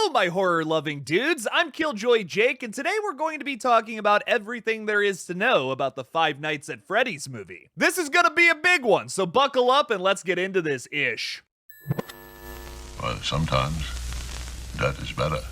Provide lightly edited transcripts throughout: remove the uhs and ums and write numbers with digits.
Hello, my horror-loving dudes. I'm Killjoy Jake, and today we're going to be talking about everything there is to know about the Five Nights at Freddy's movie. This is gonna be a big one, so buckle up and let's get into this ish. Well, sometimes that is better.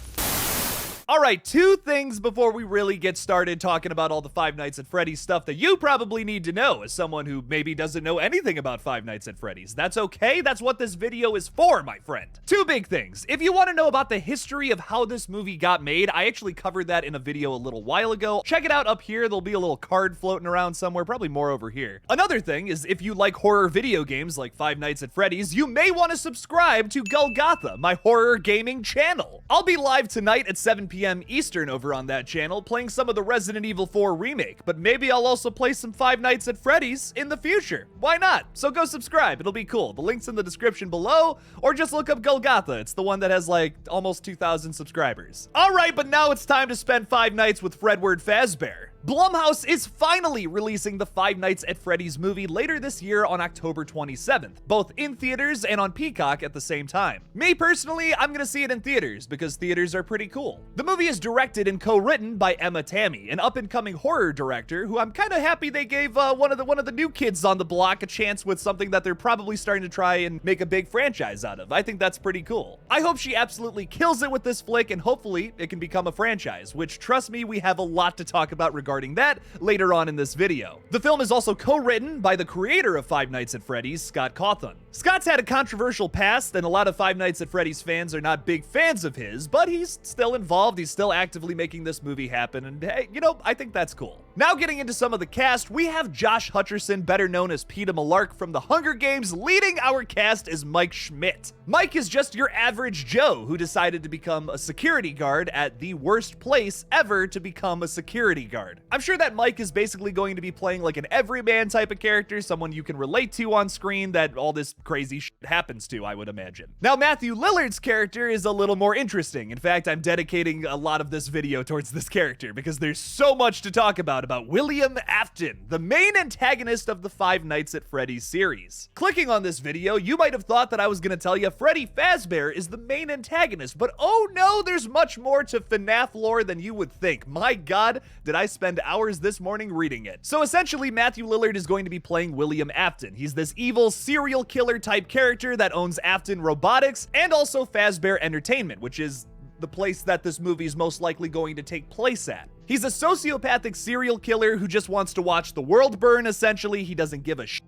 Alright, two things before we really get started talking about all the Five Nights at Freddy's stuff that you probably need to know as someone who maybe doesn't know anything about Five Nights at Freddy's. That's okay, that's what this video is for, my friend. Two big things. If you want to know about the history of how this movie got made, I actually covered that in a video a little while ago. Check it out up here, there'll be a little card floating around somewhere, probably more over here. Another thing is if you like horror video games like Five Nights at Freddy's, you may want to subscribe to GULLGOTHA, my horror gaming channel. I'll be live tonight at 7 p.m. Eastern over on that channel, playing some of the Resident Evil 4 remake, but maybe I'll also play some Five Nights at Freddy's in the future. Why not? So go subscribe, it'll be cool. The link's in the description below, or just look up GULLGOTHA. It's the one that has like almost 2,000 subscribers. Alright, but now it's time to spend 5 nights with Fredward Fazbear. Blumhouse is finally releasing the Five Nights at Freddy's movie later this year on October 27th, both in theaters and on Peacock at the same time. Me personally, I'm gonna see it in theaters because theaters are pretty cool. The movie is directed and co-written by Emma Tammy, an up-and-coming horror director who I'm kind of happy they gave one of the new kids on the block a chance with something that they're probably starting to try and make a big franchise out of. I think that's pretty cool. I hope she absolutely kills it with this flick, and hopefully it can become a franchise, which, trust me, we have a lot to talk about regarding that later on in this video. The film is also co-written by the creator of Five Nights at Freddy's, Scott Cawthon. Scott's had a controversial past, and a lot of Five Nights at Freddy's fans are not big fans of his, but he's still involved, he's still actively making this movie happen, and hey, you know, I think that's cool. Now getting into some of the cast, we have Josh Hutcherson, better known as Peeta Mellark from The Hunger Games, leading our cast as Mike Schmidt. Mike is just your average Joe who decided to become a security guard at the worst place ever to become a security guard. I'm sure that Mike is basically going to be playing like an everyman type of character, someone you can relate to on screen that all this crazy shit happens to, I would imagine. Now, Matthew Lillard's character is a little more interesting. In fact, I'm dedicating a lot of this video towards this character because there's so much to talk about William Afton, the main antagonist of the Five Nights at Freddy's series. Clicking on this video, you might have thought that I was gonna tell you Freddy Fazbear is the main antagonist, but oh no, there's much more to FNAF lore than you would think. My god, did I spend hours this morning reading it. So essentially, Matthew Lillard is going to be playing William Afton. He's this evil serial killer type character that owns Afton Robotics and also Fazbear Entertainment, which is the place that this movie is most likely going to take place at. He's a sociopathic serial killer who just wants to watch the world burn, essentially. He doesn't give a shit.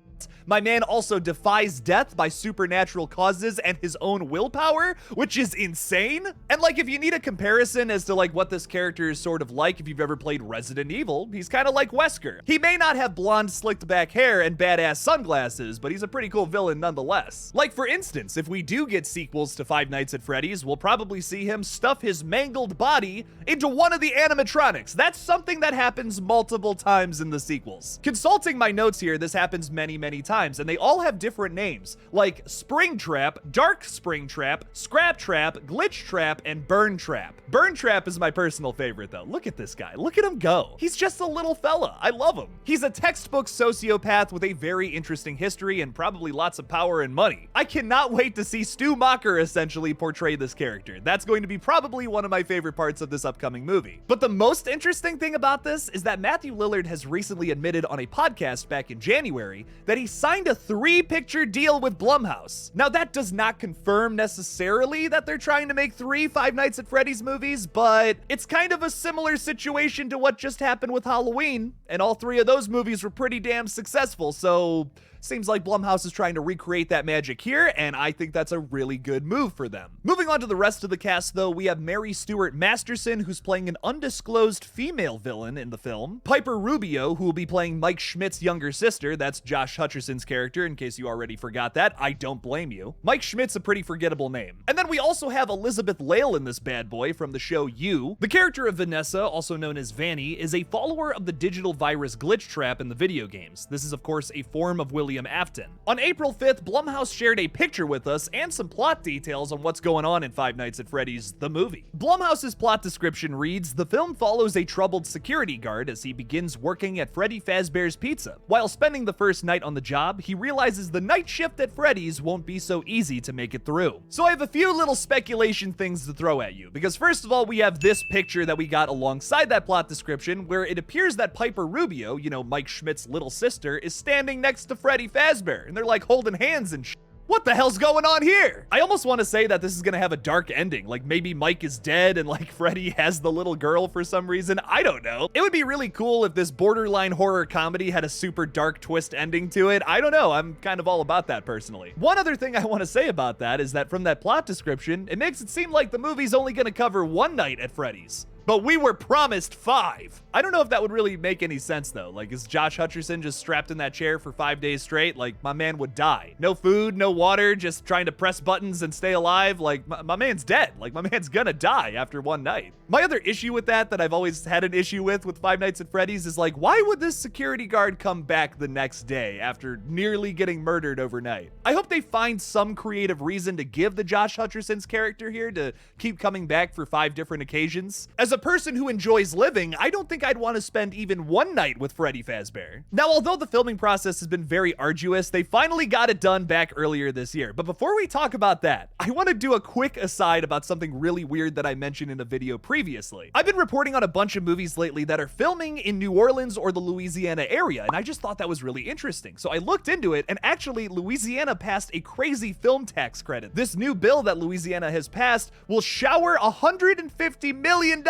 My man also defies death by supernatural causes and his own willpower, which is insane. And like, if you need a comparison as to like what this character is sort of like, if you've ever played Resident Evil, he's kind of like Wesker. He may not have blonde slicked back hair and badass sunglasses, but he's a pretty cool villain nonetheless. Like, for instance, if we do get sequels to Five Nights at Freddy's, we'll probably see him stuff his mangled body into one of the animatronics. That's something that happens multiple times in the sequels. Consulting my notes here, this happens many times, and they all have different names, like Springtrap, Dark Springtrap, Scrap Trap, Glitch Trap, and Burn Trap. Burn Trap is my personal favorite though. Look at this guy, look at him go. He's just a little fella, I love him. He's a textbook sociopath with a very interesting history and probably lots of power and money. I cannot wait to see Stu Macher essentially portray this character. That's going to be probably one of my favorite parts of this upcoming movie. But the most interesting thing about this is that Matthew Lillard has recently admitted on a podcast back in January that he signed a 3-picture deal with Blumhouse. Now, that does not confirm necessarily that they're trying to make 3 Five Nights at Freddy's movies, but it's kind of a similar situation to what just happened with Halloween, and all 3 of those movies were pretty damn successful, so seems like Blumhouse is trying to recreate that magic here, and I think that's a really good move for them. Moving on to the rest of the cast, though, we have Mary Stuart Masterson, who's playing an undisclosed female villain in the film. Piper Rubio, who will be playing Mike Schmidt's younger sister. That's Josh Hutcherson's character, in case you already forgot that. I don't blame you. Mike Schmidt's a pretty forgettable name. And then we also have Elizabeth Lale in this bad boy from the show You. The character of Vanessa, also known as Vanny, is a follower of the digital virus Glitch Trap in the video games. This is, of course, a form of William William Afton. On April 5th, Blumhouse shared a picture with us and some plot details on what's going on in Five Nights at Freddy's, the movie. Blumhouse's plot description reads, "The film follows a troubled security guard as he begins working at Freddy Fazbear's Pizza. While spending the first night on the job, he realizes the night shift at Freddy's won't be so easy to make it through." So I have a few little speculation things to throw at you, because first of all, we have this picture that we got alongside that plot description where it appears that Piper Rubio, you know, Mike Schmidt's little sister, is standing next to Freddy Fazbear, and they're like holding hands and What the hell's going on here? I almost want to say that this is gonna have a dark ending, like maybe Mike is dead and like Freddy has the little girl for some reason. I don't know. It would be really cool if this borderline horror comedy had a super dark twist ending to it. I don't know. I'm kind of all about that personally. One other thing I want to say about that is that from that plot description, it makes it seem like the movie's only gonna cover one night at Freddy's. But we were promised 5. I don't know if that would really make any sense though. Like, is Josh Hutcherson just strapped in that chair for 5 days straight? Like, my man would die. No food, no water, just trying to press buttons and stay alive. Like, my man's dead. Like, my man's gonna die after one night. My other issue with that I've always had an issue with Five Nights at Freddy's is like, why would this security guard come back the next day after nearly getting murdered overnight? I hope they find some creative reason to give the Josh Hutcherson's character here to keep coming back for 5 different occasions. As a person who enjoys living, I don't think I'd want to spend even one night with Freddy Fazbear. Now, although the filming process has been very arduous, they finally got it done back earlier this year. But before we talk about that, I want to do a quick aside about something really weird that I mentioned in a video previously. I've been reporting on a bunch of movies lately that are filming in New Orleans or the Louisiana area, and I just thought that was really interesting. So I looked into it, and actually, Louisiana passed a crazy film tax credit. This new bill that Louisiana has passed will shower $150 million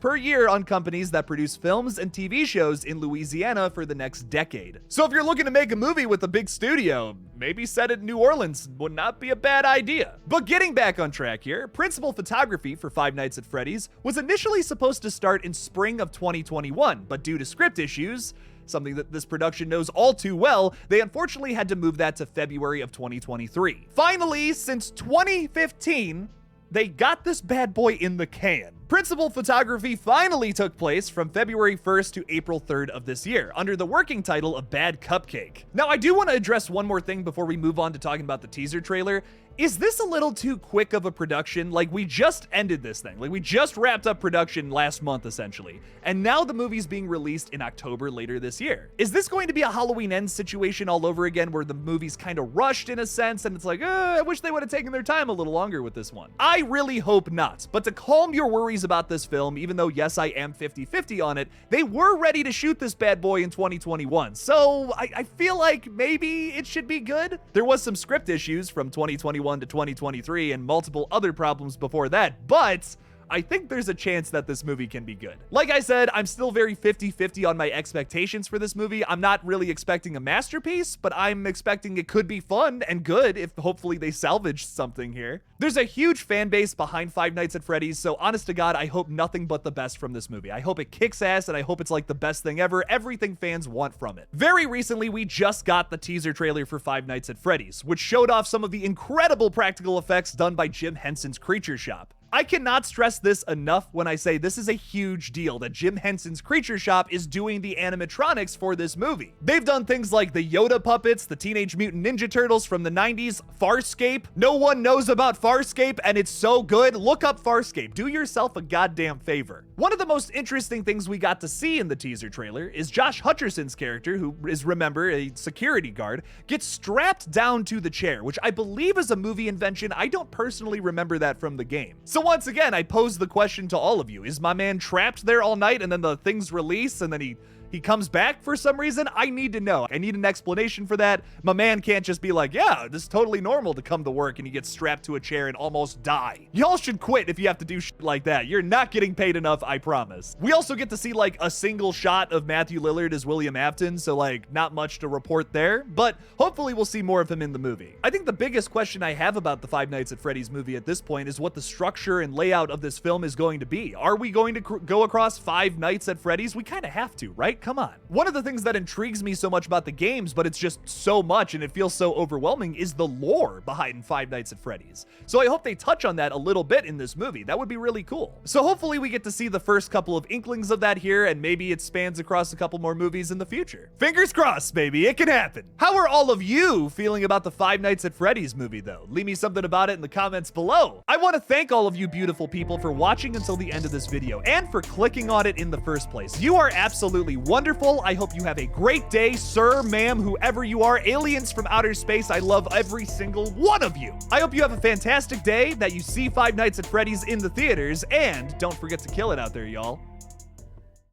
per year on companies that produce films and TV shows in Louisiana for the next decade. So if you're looking to make a movie with a big studio, maybe set it in New Orleans would not be a bad idea. But getting back on track here, principal photography for Five Nights at Freddy's was initially supposed to start in spring of 2021, but due to script issues, something that this production knows all too well, they unfortunately had to move that to February of 2023. Finally, since 2015, they got this bad boy in the can. Principal photography finally took place from February 1st to April 3rd of this year, under the working title of Bad Cupcake. Now, I do want to address one more thing before we move on to talking about the teaser trailer. Is this a little too quick of a production? Like, we just ended this thing. Like, we just wrapped up production last month, essentially. And now the movie's being released in October later this year. Is this going to be a Halloween Ends situation all over again, where the movie's kind of rushed in a sense, and it's like, I wish they would have taken their time a little longer with this one? I really hope not. But to calm your worries about this film, even though, yes, I am 50-50 on it, they were ready to shoot this bad boy in 2021. So I feel like maybe it should be good. There was some script issues from 2021 to 2023 and multiple other problems before that, but I think there's a chance that this movie can be good. Like I said, I'm still very 50-50 on my expectations for this movie. I'm not really expecting a masterpiece, but I'm expecting it could be fun and good if hopefully they salvage something here. There's a huge fan base behind Five Nights at Freddy's, so honest to God, I hope nothing but the best from this movie. I hope it kicks ass, and I hope it's like the best thing ever, everything fans want from it. Very recently, we just got the teaser trailer for Five Nights at Freddy's, which showed off some of the incredible practical effects done by Jim Henson's Creature Shop. I cannot stress this enough when I say this is a huge deal that Jim Henson's Creature Shop is doing the animatronics for this movie. They've done things like the Yoda puppets, the Teenage Mutant Ninja Turtles from the 90s, Farscape. No one knows about Farscape, and it's so good. Look up Farscape. Do yourself a goddamn favor. One of the most interesting things we got to see in the teaser trailer is Josh Hutcherson's character, who is, remember, a security guard, gets strapped down to the chair, which I believe is a movie invention. I don't personally remember that from the game. So once again, I pose the question to all of you. Is my man trapped there all night and then the things release and then he comes back for some reason? I need to know. I need an explanation for that. My man can't just be like, yeah, this is totally normal to come to work and you get strapped to a chair and almost die. Y'all should quit if you have to do shit like that. You're not getting paid enough, I promise. We also get to see like a single shot of Matthew Lillard as William Afton, so like not much to report there, but hopefully we'll see more of him in the movie. I think the biggest question I have about the Five Nights at Freddy's movie at this point is what the structure and layout of this film is going to be. Are we going to go across 5 nights at Freddy's? We kind of have to, right? come on. One of the things that intrigues me so much about the games, but it's just so much and it feels so overwhelming, is the lore behind Five Nights at Freddy's. So I hope they touch on that a little bit in this movie. That would be really cool. So hopefully we get to see the first couple of inklings of that here, and maybe it spans across a couple more movies in the future. Fingers crossed, baby, it can happen. How are all of you feeling about the Five Nights at Freddy's movie, though? Leave me something about it in the comments below. I want to thank all of you beautiful people for watching until the end of this video and for clicking on it in the first place. You are absolutely wonderful. I hope you have a great day, sir, ma'am, whoever you are, aliens from outer space. I love every single one of you. I hope you have a fantastic day, that you see Five Nights at Freddy's in the theaters, and don't forget to kill it out there, y'all.